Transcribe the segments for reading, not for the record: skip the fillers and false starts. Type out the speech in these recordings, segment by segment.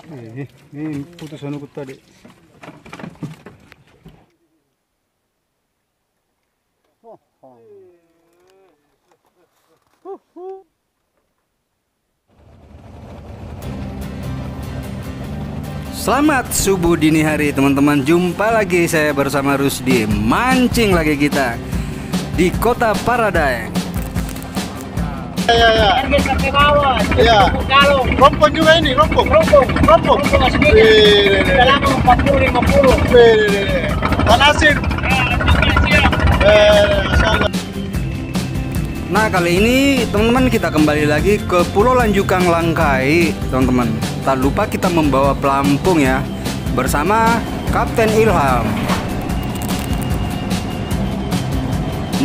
Ini putus anu tadi. Selamat subuh dini hari teman-teman. Jumpa lagi saya bersama Rusdi. Mancing lagi kita di Kota Paradise. Ya. Sampai bawah. Iya. Kalau Rompong juga ini, rompong. rompong segini. Dalam 40-50. Dan asin. Masyaallah. Nah, kali ini teman-teman kita kembali lagi ke Pulau Lanjukang Langkai, teman-teman. Tak lupa kita membawa pelampung ya, bersama Kapten Ilham.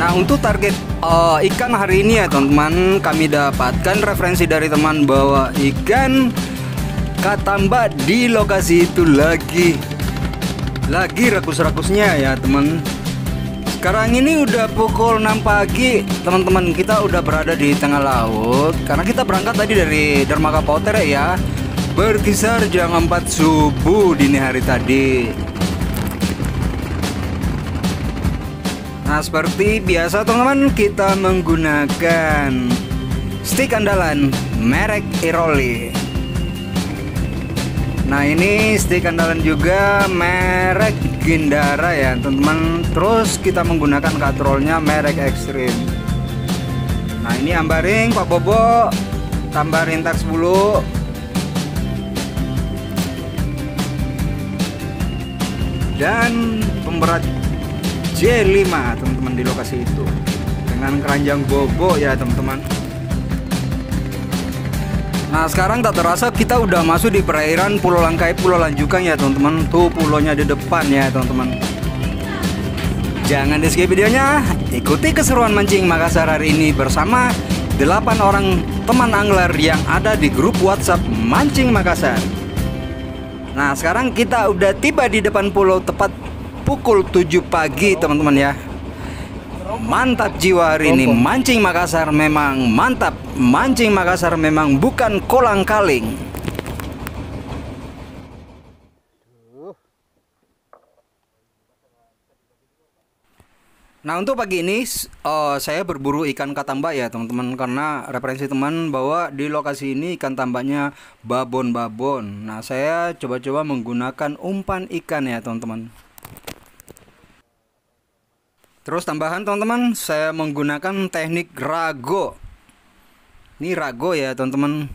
Nah, untuk target ikan hari ini ya teman-teman, kami dapatkan referensi dari teman bahwa ikan katamba di lokasi itu lagi rakus-rakusnya ya teman. Sekarang ini udah pukul 6 pagi teman-teman, kita udah berada di tengah laut karena kita berangkat tadi dari Dermaga Poter ya, berkisar jam 4 subuh dini hari tadi. Nah, seperti biasa teman-teman, kita menggunakan stik andalan merek Iroli. Nah, ini stik andalan juga merek Gindara ya teman-teman. Terus kita menggunakan katrolnya merek Extreme. Nah, ini ambaring Pak Bobo, tambah rintak 10. Dan pemberat J5 teman-teman di lokasi itu dengan keranjang bobo ya teman-teman. Nah, sekarang tak terasa kita udah masuk di perairan Pulau Langkai, Pulau Lanjukang ya teman-teman. Tuh pulaunya di depan ya teman-teman. Jangan di skip videonya, ikuti keseruan mancing Makassar hari ini bersama 8 orang teman angler yang ada di grup WhatsApp Mancing Makassar. Nah, sekarang kita udah tiba di depan pulau tepat pukul 7 pagi teman-teman ya. Mantap jiwa hari ini, mancing Makassar memang mantap. Mancing Makassar memang bukan kolang-kaling. Nah, untuk pagi ini saya berburu ikan katamba ya teman-teman, karena referensi teman bahwa di lokasi ini ikan tambaknya babon-babon. Nah, saya coba-coba menggunakan umpan ikan ya teman-teman. Terus tambahan teman-teman, saya menggunakan teknik rago. Ini rago ya teman-teman.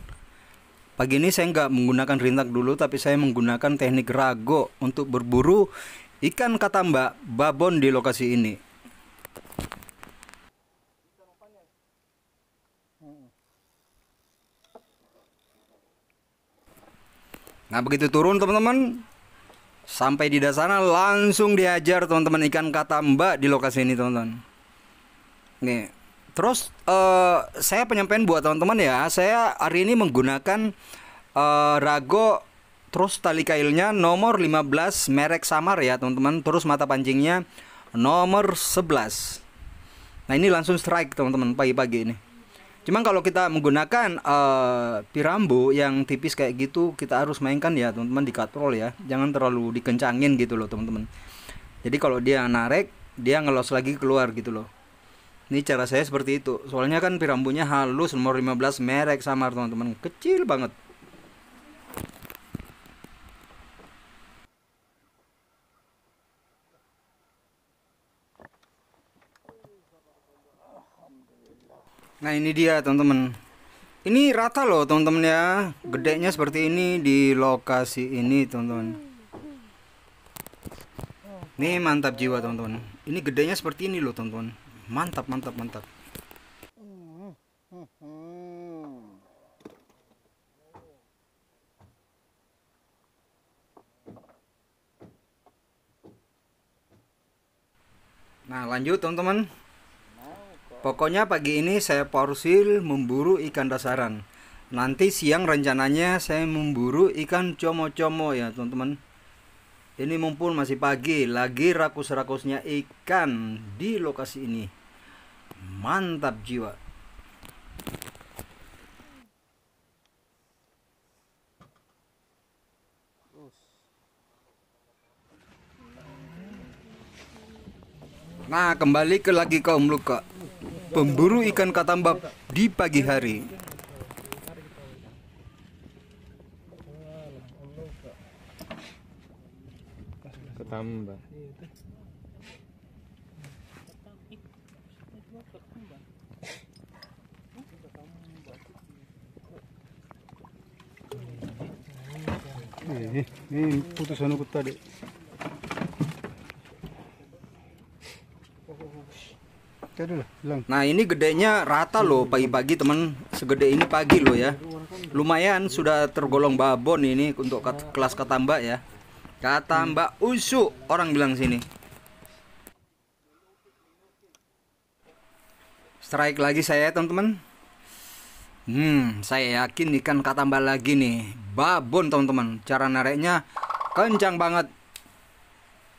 Pagi ini saya nggak menggunakan rintak dulu, tapi saya menggunakan teknik rago untuk berburu ikan katamba babon di lokasi ini. Nah, begitu turun teman-teman, sampai di dasarnya langsung diajar teman-teman ikan katamba di lokasi ini teman-teman. Nih, terus saya penyampaian buat teman-teman ya, saya hari ini menggunakan rago, terus tali kailnya nomor 15 merek Samar ya teman-teman. Terus mata pancingnya nomor 11. Nah, ini langsung strike teman-teman pagi-pagi ini. Cuman kalau kita menggunakan pirambu yang tipis kayak gitu, kita harus mainkan ya teman-teman di katrol ya. Jangan terlalu dikencangin gitu loh teman-teman. Jadi kalau dia narik, dia ngelos lagi keluar gitu loh. Ini cara saya seperti itu. Soalnya kan pirambunya halus nomor 15 merek Samar teman-teman. Kecil banget. Nah, ini dia teman-teman. Ini rata loh teman-teman ya. Gedenya seperti ini di lokasi ini teman-teman. Ini mantap jiwa teman-teman. Ini gedenya seperti ini loh teman-teman. Mantap, mantap, mantap. Nah, lanjut teman-teman. Pokoknya pagi ini saya porsil memburu ikan dasaran. Nanti siang rencananya saya memburu ikan como-como ya teman-teman. Ini mumpung masih pagi, lagi rakus-rakusnya ikan di lokasi ini. Mantap jiwa. Nah, kembali lagi ke Om Luka, pemburu ikan katambak di pagi hari. Ketambak. Ini putus anu tadi. Hilang. Nah, ini gedenya rata loh pagi-pagi teman, segede ini pagi loh ya. Lumayan sudah tergolong babon ini untuk kelas katambak ya. Katambak usuk orang bilang sini. Strike lagi saya teman-teman. Saya yakin ikan katambak lagi nih. Babon teman-teman. Cara nariknya kencang banget.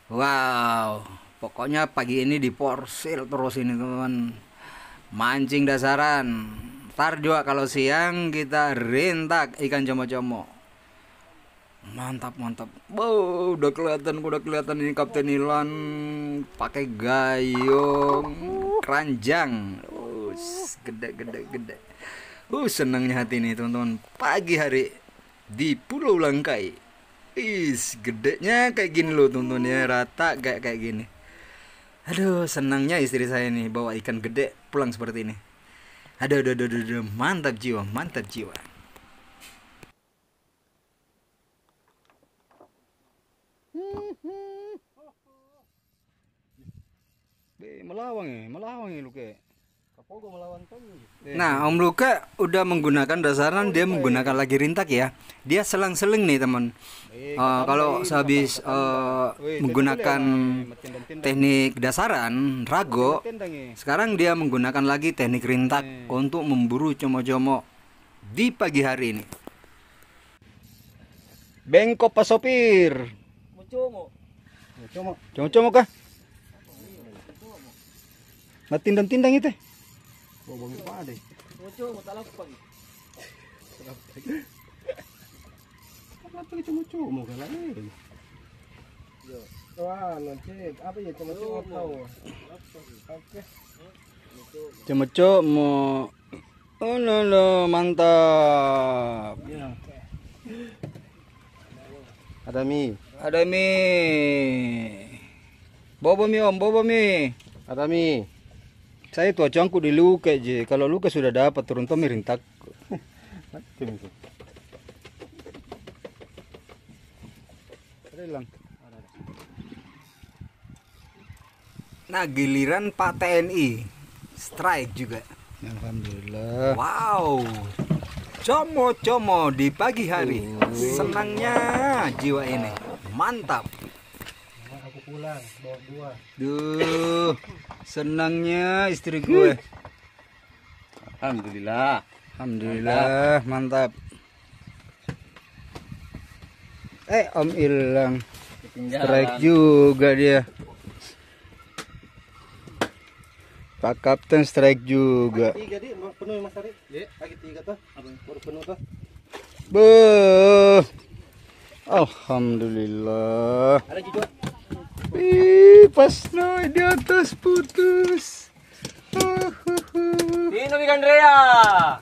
Wow. Pokoknya pagi ini diporsir terus ini teman-teman. Mancing dasaran. Ntar juga kalau siang kita rentak ikan como-como. Mantap mantap. Wow, udah kelihatan ini Kapten Ilan pakai gayung keranjang. Gede. Senangnya hati nih teman-teman. Pagi hari di Pulau Langkai. Gedenya kayak gini loh teman-teman ya, rata kayak gini. Aduh, senangnya istri saya nih bawa ikan gede pulang seperti ini. Aduh, mantap jiwa. Melawang ya Luka. Nah, Om Luka udah menggunakan dasaran, dia menggunakan lagi rintak ya. Dia selang-seling nih teman. Kalau sehabis menggunakan teknik dasaran rago, sekarang dia menggunakan lagi teknik rintak untuk memburu como-como di pagi hari ini. Bengkok Pak Sopir. Como kah? Matindang-tindang itu. Cemeco mau. Oh lolo, mantap. Ada mie. Bobo mi. Ada mie. Saya tua cangku di Luka je. Kalau Luka sudah dapat turun tomi rintak. Nah, giliran Pak TNI strike juga. Alhamdulillah. Wow. Como di pagi hari. Senangnya jiwa ini. Mantap. Aku pulang bawa dua. Duh, senangnya istri gue. Alhamdulillah. Alhamdulillah, mantap. Om hilang. Strike juga dia. Pak Kapten strike juga. Tiga di penuh Mas Ari. Lagi tiga tuh. Baru penuh tuh. Alhamdulillah. Ada juga. Pas no di atas putus. Ini Andrea.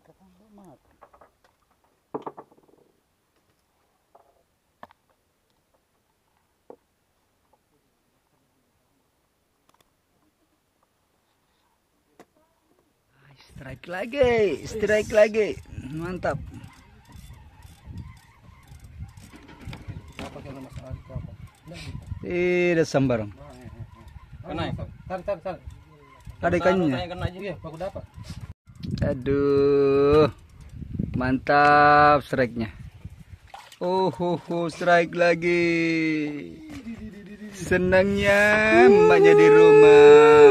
Ketambak mati. Strike lagi. Mantap. Apa kena Mas Ari apa? Tidak sambarang. Tar. Ada ikannya. Iya, aku dapat. Aduh, mantap strike-nya. Oh, strike lagi. Senangnya emaknya di rumah.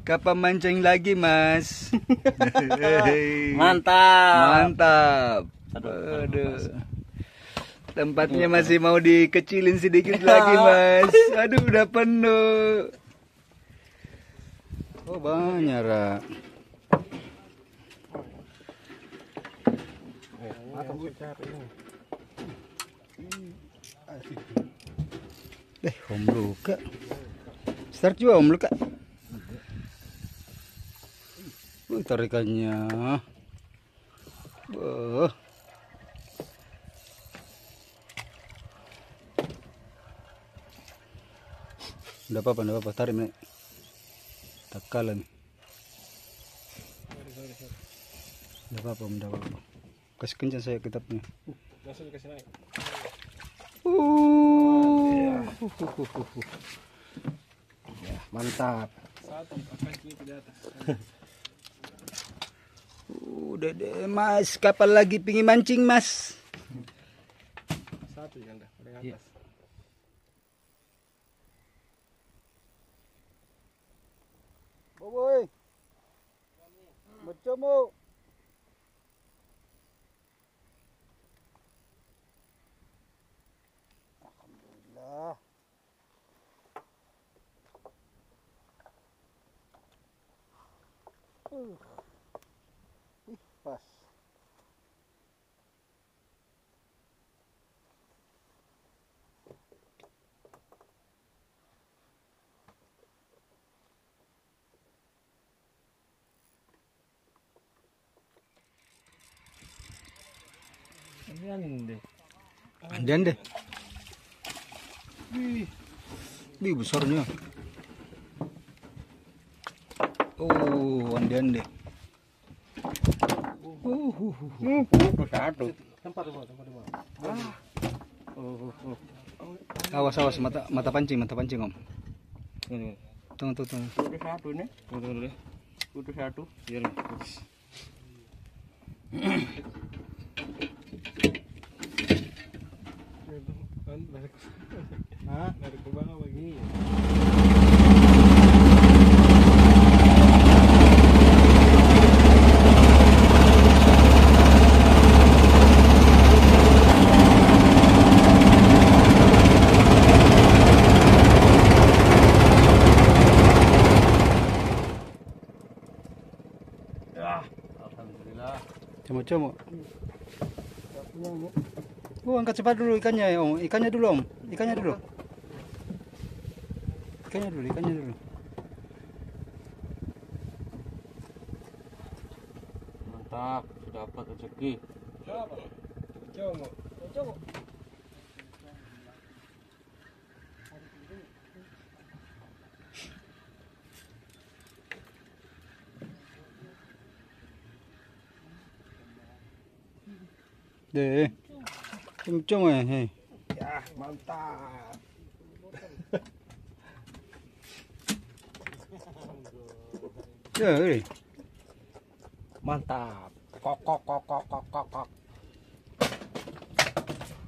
Kapan mancing lagi, Mas? Mantap. Aduh. Tempatnya masih mau dikecilin sedikit lagi, Mas. Aduh, udah penuh. Oh, banyak, Ra. Om luka. Start juga om luka. Tarikannya. Enggak apa-apa, tarik nih. Takalan. Enggak apa-apa. Kasih kencang saya kitabnya. Langsung dikasih naik. Ya, mantap. Satu, kakinya ke atas. Udah deh, Mas. Kapan lagi pingin mancing, Mas? Satu ya, anda paling atas. Boboy. Bercemu. Alhamdulillah. Pas. Andian deh. Wih, besarnya. Oh, andian deh. Satu. Tempat dua. Awas, mata pancing om. Ini. Tunggu. Udah satu nih. Udah. Udah satu. Iya nih. Dari ke bawah begini. Alhamdulillah. Coba. Oh, angkat cepat dulu ikannya, om. Ikannya dulu, om. Ikannya dulu. Mantap, dapat rezeki. Coba. Deh. Cong hei. Ya, mantap. Ya, Mantap. Kok.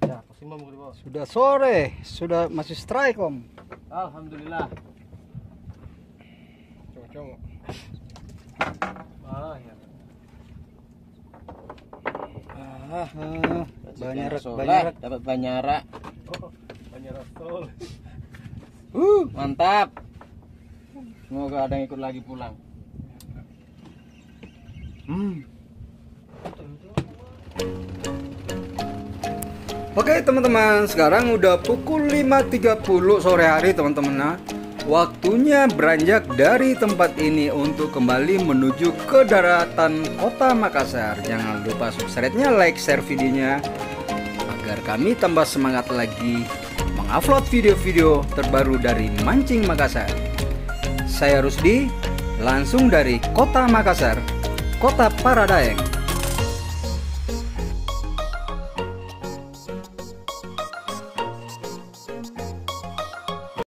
Ya, kasih mau di bawah. sudah sore, sudah masih strike, om. Alhamdulillah. Coba. Ya. Banyak. Dapat banyara. Banyak rasul. Mantap. Semoga ada yang ikut lagi pulang. Oke teman-teman, sekarang udah pukul 5.30 sore hari teman-teman. Nah, waktunya beranjak dari tempat ini untuk kembali menuju ke daratan kota Makassar. Jangan lupa subscribe-nya, like, share videonya agar kami tambah semangat lagi mengupload video-video terbaru dari Mancing Makassar. Saya Rusdi, langsung dari kota Makassar, kota para Daeng.